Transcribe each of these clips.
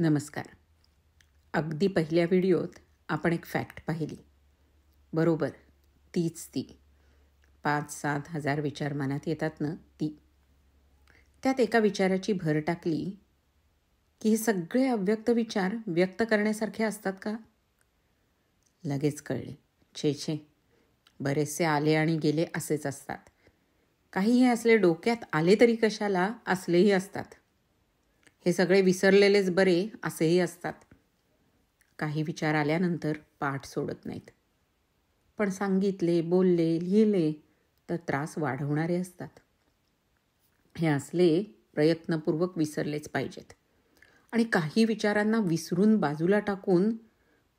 नमस्कार. अगदी पहिल्या व्हिडिओत आपण एक फॅक्ट पाहिली. बरोबर ती 5-7 हजार विचार मनात येतात ना ती. त्यात एका विचाराची भर टाकली की हे सगळे अव्यक्त विचार व्यक्त करण्यासारखे असतात का? लगेच कळले. छे बरेचसे आले आणि गेले असेच असतात. काहीही असले डोक्यात आले तरी कशाला असलेही असतात. हे सगळे विसरलेलेच बरे असेही असतात. काही विचार आल्यानंतर पाठ सोडत नाहीत. पण सांगितले, बोलले, लिहिले तर त्रास वाढवणारे असतात. हे असले प्रयत्नपूर्वक विसरलेच पाहिजेत. आणि काही विचारांना विसरून बाजूला टाकून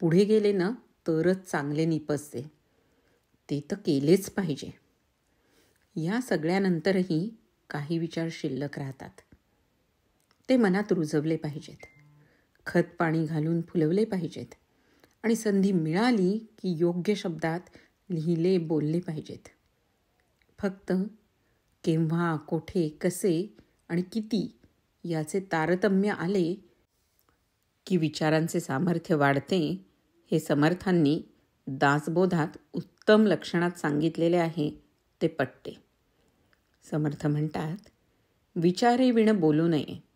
पुढे गेले ना तरच चांगले निपजते. ते तर केलेच पाहिजे. या सगळ्यानंतरही काही विचार शिल्लक राहतात. ते मनात रुजवले पाहिजेत. खत पाणी घालून फुलवले पाहिजेत. आणि संधी मिळाली की योग्य शब्दात लिहिले बोलले पाहिजेत. फक्त केव्हा, कोठे, कसे आणि किती याचे तारतम्य आले की विचारांचे सामर्थ्य वाढते. हे समर्थांनी दासबोधात उत्तम लक्षणात सांगितलेले आहे ते पटते. समर्थ म्हणतात, विचारे विण बोलू नये,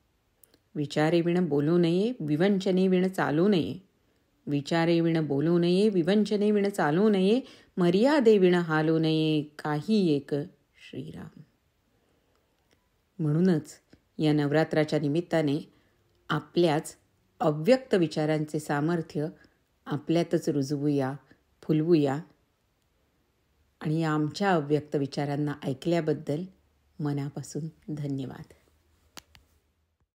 विचारे विण बोलू नये, विवंचने विण चालू नये, विचारे विण बोलू नये, विवंचने विण चालू नये, मर्यादे विण हालू नये, काही एक श्रीराम. म्हणूनच या नवरात्राच्या निमित्ताने आपल्याच अव्यक्त विचारांचे सामर्थ्य आपल्यातच रुजवूया, फुलवूया. आणि आमच्या अव्यक्त विचारांना ऐकल्याबद्दल मनापासून धन्यवाद.